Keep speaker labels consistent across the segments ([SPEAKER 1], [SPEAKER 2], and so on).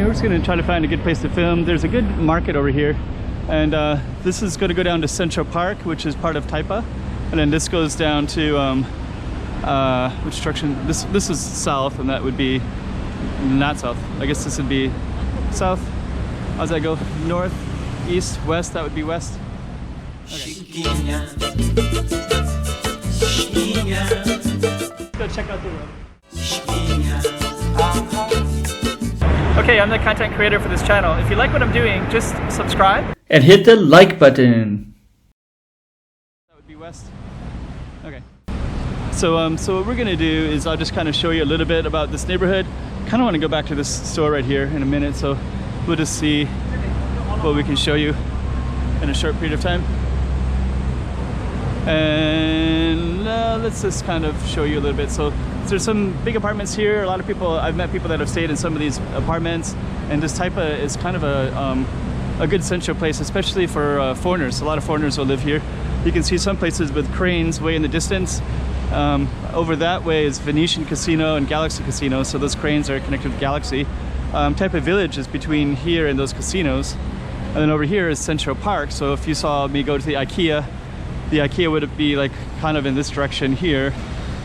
[SPEAKER 1] Okay, we're just gonna try to find a good place to film. There's a good market over here, and this is gonna go down to Central Park, which is part of Taipa, and then this goes down to which direction? This is south, and that would be not south. I guess this would be south. How does that go? North, east, west. That would be west. Okay. Let's go check out the road. Okay, I'm the content creator for this channel. If you like what I'm doing, just subscribe and hit the like button. That would be west. Okay. So what we're gonna do is I'll just kind of show you a little bit about this neighborhood. Kind of want to go back to this store right here in a minute, so we'll just see what we can show you in a short period of time. And let's just kind of show you a little bit. So there's some big apartments here. A lot of people, I've met people that have stayed in some of these apartments, and this Taipa is kind of a good central place, especially for foreigners. A lot of foreigners will live here. You can see some places with cranes way in the distance. Over that way is Venetian Casino and Galaxy Casino, so those cranes are connected with Galaxy. Taipa Village is between here and those casinos, and then over here is Central Park. So if you saw me go to the IKEA would be like kind of in this direction here.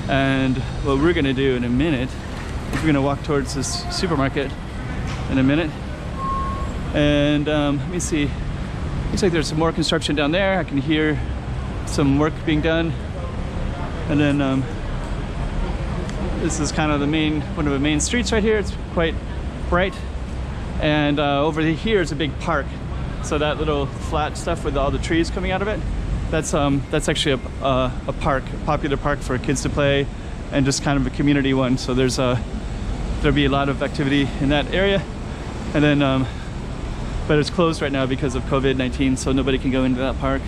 [SPEAKER 1] And what we're gonna do in a minute is we're gonna walk towards this supermarket in a minute. And let me see, looks like there's some more construction down there. I can hear some work being done. And then this is kind of one of the main streets right here. It's quite bright. And over here is a big park. So that little flat stuff with all the trees coming out of it, that's actually a park, a popular park for kids to play, and just kind of a community one. So there'll be a lot of activity in that area. And then but it's closed right now because of COVID-19, so nobody can go into that park.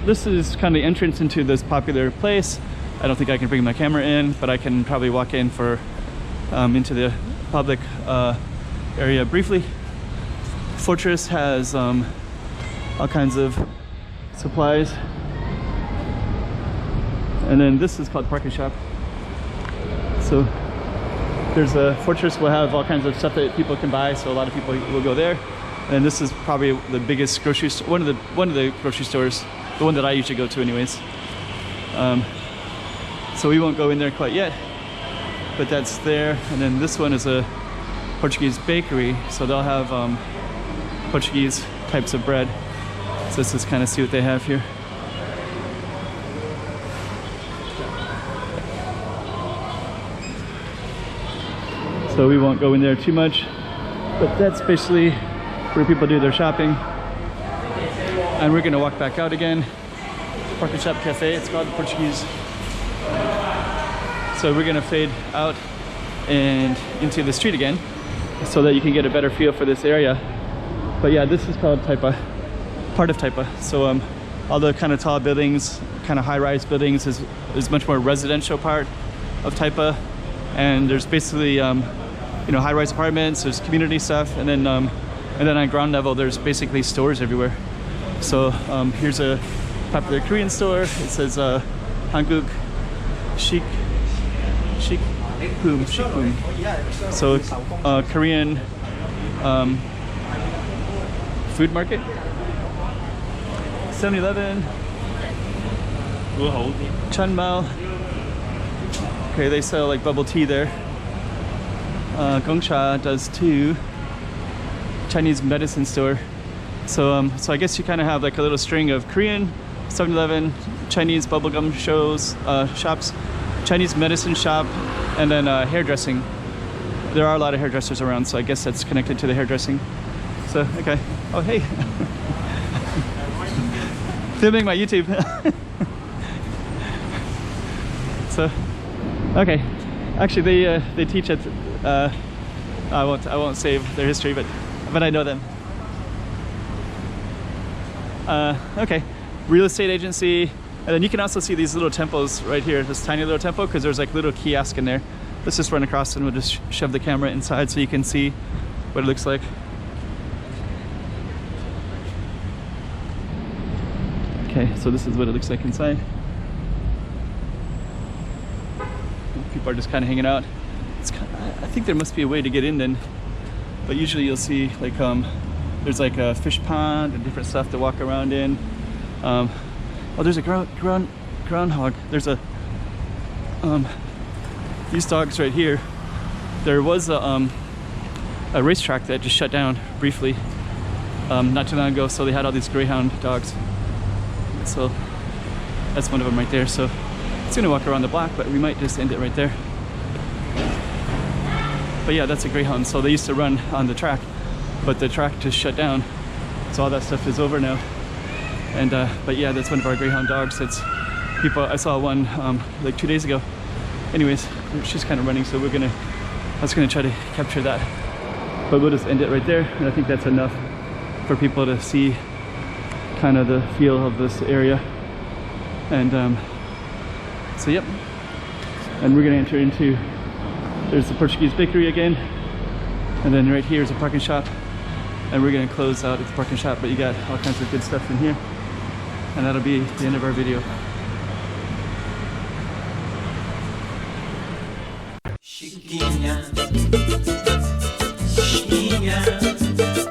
[SPEAKER 1] This is kind of the entrance into this popular place. I don't think I can bring my camera in, but I can probably walk in for into the public area briefly. Fortress has all kinds of supplies, and then this is called Parking Shop. So there's a Fortress will have all kinds of stuff that people can buy, so a lot of people will go there. And this is probably the biggest grocery store, one of the grocery stores, the one that I usually go to anyways. So we won't go in there quite yet, but that's there. And then this one is a Portuguese Bakery, so they'll have Portuguese types of bread. So let's just kind of see what they have here. So we won't go in there too much, but that's basically where people do their shopping. And we're gonna walk back out again. Parking Shop Cafe, it's called Portuguese. So we're gonna fade out and into the street again so that you can get a better feel for this area. But yeah, this is called Taipa, part of Taipa. So all the kind of tall buildings, kind of high-rise buildings is much more residential part of Taipa. And there's basically you know, high-rise apartments, there's community stuff, and then on ground level there's basically stores everywhere. So here's a popular Korean store. It says Hanguk Shikpum. So Korean food market. 7-Eleven. Chunmao. Okay, they sell like bubble tea there. Gongcha does too. Chinese medicine store. So I guess you kind of have like a little string of Korean, 7-Eleven, Chinese bubblegum shops, Chinese medicine shop, and then hairdressing. There are a lot of hairdressers around, so I guess that's connected to the hairdressing. So, okay. Oh, hey. Filming my YouTube. So, okay. Actually, they teach at I won't save their history, but I know them. Okay, real estate agency, and then you can also see these little temples right here. This tiny little temple, because there's like little kiosk in there. Let's just run across and we'll just shove the camera inside so you can see what it looks like. Okay, so this is what it looks like inside. People are just kind of hanging out. I think there must be a way to get in then, but usually you'll see like there's like a fish pond and different stuff to walk around in. Oh, there's a groundhog. There's a these dogs right here. There was a racetrack that just shut down briefly not too long ago, so they had all these greyhound dogs. So that's one of them right there. So it's gonna walk around the block, but we might just end it right there. But yeah, that's a greyhound. So they used to run on the track, but the track just shut down, so all that stuff is over now. And but yeah, that's one of our greyhound dogs. That's people. I saw one like 2 days ago. Anyways, she's kind of running, so I was gonna try to capture that, but we'll just end it right there. And I think that's enough for people to see kind of the feel of this area. And so yep, and we're gonna enter into, there's the Portuguese Bakery again, and then right here is a parking shop, and we're gonna close out at the parking shop, but you got all kinds of good stuff in here, and that'll be the end of our video. Chiquinha, Chiquinha.